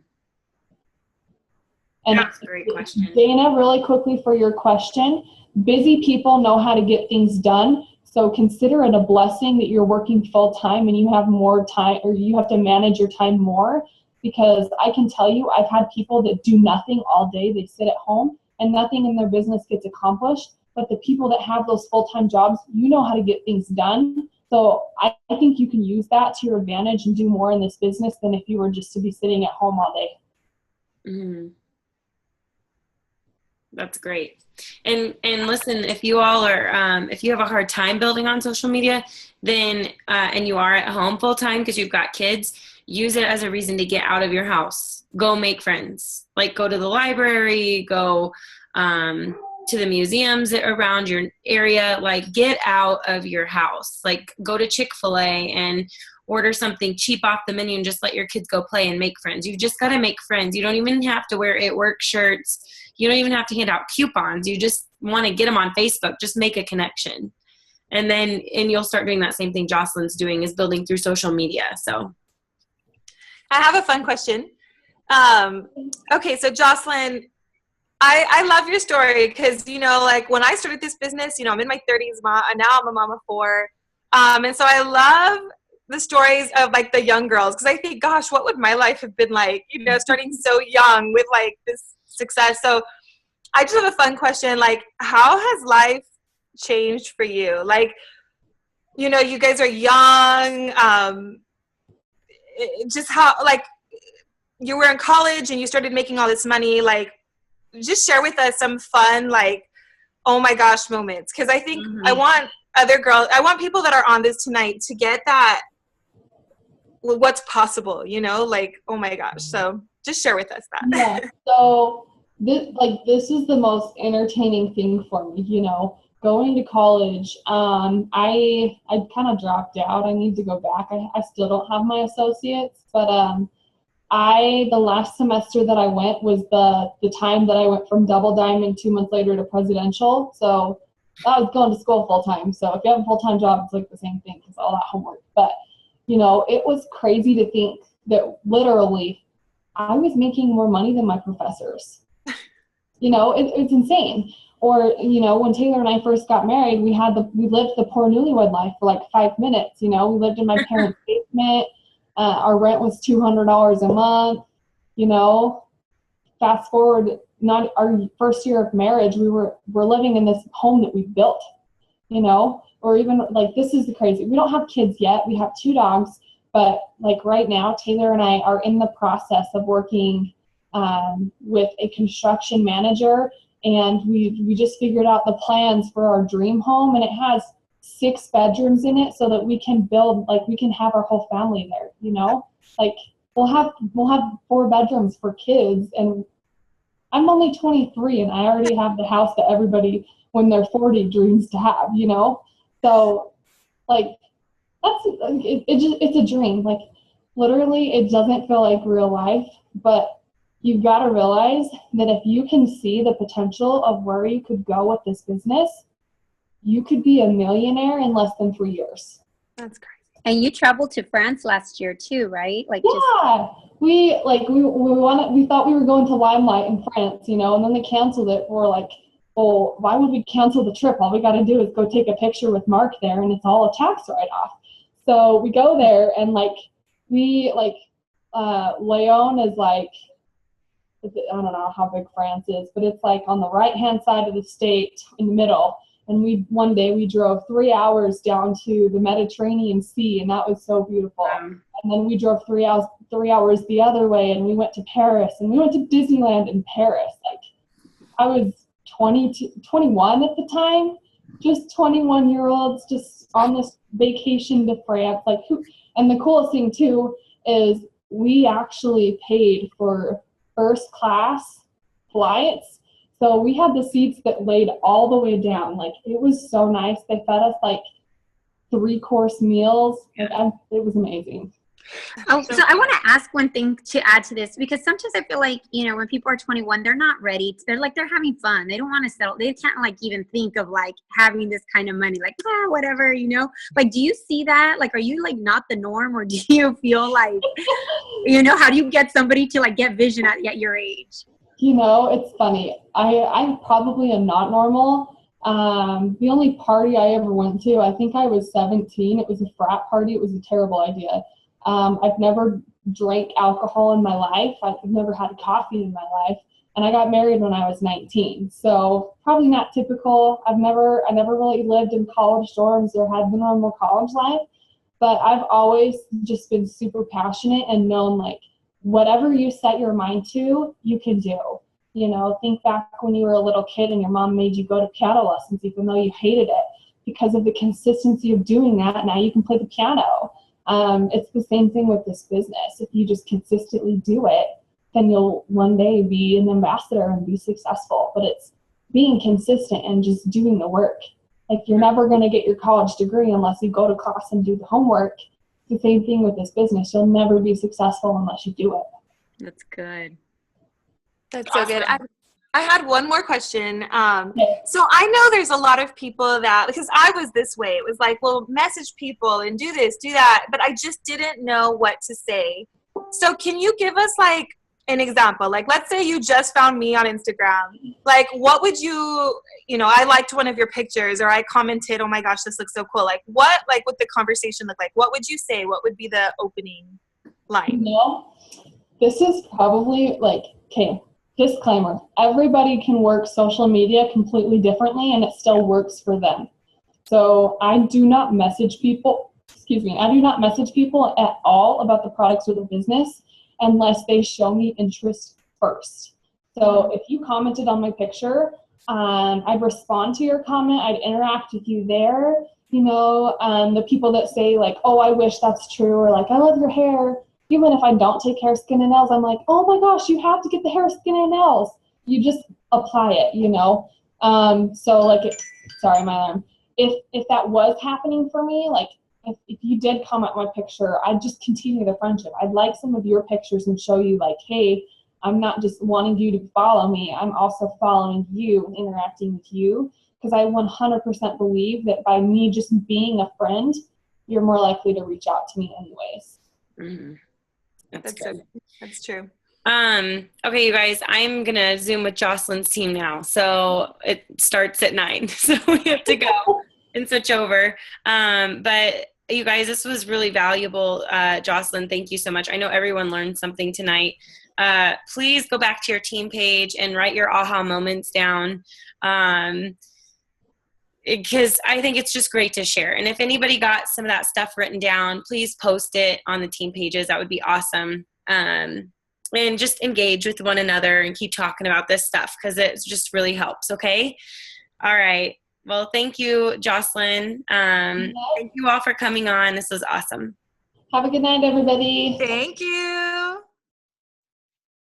And that's a great question. Dana, really quickly for your question, busy people know how to get things done. So consider it a blessing that you're working full time and you have more time, or you have to manage your time more, because I can tell you, I've had people that do nothing all day. They sit at home and nothing in their business gets accomplished. But the people that have those full-time jobs, you know how to get things done. So I think you can use that to your advantage and do more in this business than if you were just to be sitting at home all day. Mm-hmm. That's great. And listen, if you all are, if you have a hard time building on social media, then, and you are at home full time because you've got kids, use it as a reason to get out of your house. Go make friends. Like, go to the library, go to the museums around your area. Like, get out of your house. Like, go to Chick-fil-A and order something cheap off the menu and just let your kids go play and make friends. You've just got to make friends. You don't even have to wear It Work shirts. You don't even have to hand out coupons. You just want to get them on Facebook. Just make a connection. And you'll start doing that same thing Jocelyn's doing, is building through social media. So I have a fun question. Okay, so Jocelyn, I love your story because, you know, like when I started this business, you know, I'm in my 30s, and now I'm a mom of 4. And so I love the stories of like the young girls, because I think, gosh, what would my life have been like, you know, starting so young with like this success. So I just have a fun question. Like, how has life changed for you? Like, you know, you guys are young. Just how, like, you were in college and you started making all this money. Like, just share with us some fun, like, oh my gosh moments. Because I think I want people that are on this tonight to get that, what's possible, you know, like, oh my gosh. So just share with us that. Yeah. So this is the most entertaining thing for me, you know, going to college. I kind of dropped out. I need to go back. I still don't have my associates, but the last semester that I went was the time that I went from double diamond 2 months later to presidential. So I was going to school full time. So if you have a full time job, it's like the same thing because all that homework. But you know, it was crazy to think that literally I was making more money than my professors. You know, it's insane. Or, you know, when Taylor and I first got married, we lived the poor newlywed life for like 5 minutes. You know, we lived in my parents' basement. Our rent was $200 a month. You know, fast forward, not our first year of marriage, we're living in this home that we built. You know, or even like, this is the crazy. We don't have kids yet. We have 2 dogs, but like right now, Taylor and I are in the process of working with a construction manager, and we just figured out the plans for our dream home, and it has 6 bedrooms in it so that we can build, like, we can have our whole family there, you know, like we'll have 4 bedrooms for kids. And I'm only 23 and I already have the house that everybody when they're 40 dreams to have, you know? So like, it's a dream. Like, literally it doesn't feel like real life, but you've got to realize that if you can see the potential of where you could go with this business, you could be a millionaire in less than 3 years. That's crazy. And you traveled to France last year too, right? Like, yeah, we thought we were going to Limelight in France, you know, and then they canceled it. We're like, well, why would we cancel the trip? All we got to do is go take a picture with Mark there, and it's all a tax write-off. So we go there, and Lyon is like, I don't know how big France is, but it's like on the right-hand side of the state in the middle. And one day we drove 3 hours down to the Mediterranean Sea, and that was so beautiful. And then we drove 3 hours the other way, and we went to Paris, and we went to Disneyland in Paris. Like, I was 21 at the time, just 21-year-olds just on this vacation to France. Like, and the coolest thing too is we actually paid for first class flights. So we had the seats that laid all the way down. Like, it was so nice. They fed us like 3-course meals. It was amazing. Oh, so I want to ask one thing to add to this, because sometimes I feel like, you know, when people are 21, they're not ready. They're having fun. They don't want to settle. They can't like even think of like having this kind of money, like, whatever, you know, like, do you see that? Like, are you like not the norm, or do you feel like, you know, how do you get somebody to like get vision at your age? You know, it's funny. I probably am not normal. The only party I ever went to, I think I was 17. It was a frat party. It was a terrible idea. I've never drank alcohol in my life. I've never had coffee in my life. And I got married when I was 19. So probably not typical. I never really lived in college dorms or had the normal college life. But I've always just been super passionate and known, like, whatever you set your mind to, you can do. You know, think back when you were a little kid and your mom made you go to piano lessons even though you hated it. Because of the consistency of doing that, now you can play the piano. It's the same thing with this business. If you just consistently do it, then you'll one day be an ambassador and be successful. But it's being consistent and just doing the work. Like, you're never going to get your college degree unless you go to class and do the homework. It's the same thing with this business. You'll never be successful unless you do it. That's good. That's so good. I had one more question. So I know there's a lot of people that, because I was this way, it was like, well, message people and do this, do that, but I just didn't know what to say. So can you give us like an example? Like, let's say you just found me on Instagram. Like, what would you know, I liked one of your pictures, or I commented, oh my gosh, this looks so cool. Like, what would the conversation look like? What would you say? What would be the opening line? You know, this is probably like, okay, disclaimer, everybody can work social media completely differently and it still works for them. So I do not message people, at all about the products or the business unless they show me interest first. So if you commented on my picture, I'd respond to your comment, I'd interact with you there. You know, the people that say like, oh, I wish that's true, or like, I love your hair. Even if I don't take hair, skin, and nails, I'm like, oh my gosh, you have to get the hair, skin, and nails. You just apply it, you know? So like, sorry, my alarm. If that was happening for me, like if you did comment my picture, I'd just continue the friendship. I'd like some of your pictures and show you like, hey, I'm not just wanting you to follow me. I'm also following you and interacting with you, because I 100% believe that by me just being a friend, you're more likely to reach out to me anyways. Mm-hmm. That's true. Okay, you guys, I'm going to Zoom with Jocelyn's team now. So it starts at 9. So we have to go and switch over. But you guys, this was really valuable. Jocelyn, thank you so much. I know everyone learned something tonight. Please go back to your team page and write your aha moments down. Because I think it's just great to share. And if anybody got some of that stuff written down, please post it on the team pages. That would be awesome. And just engage with one another and keep talking about this stuff, because it just really helps. Okay. All right. Well, thank you, Jocelyn. Thank you all for coming on. This was awesome. Have a good night, everybody. Thank you.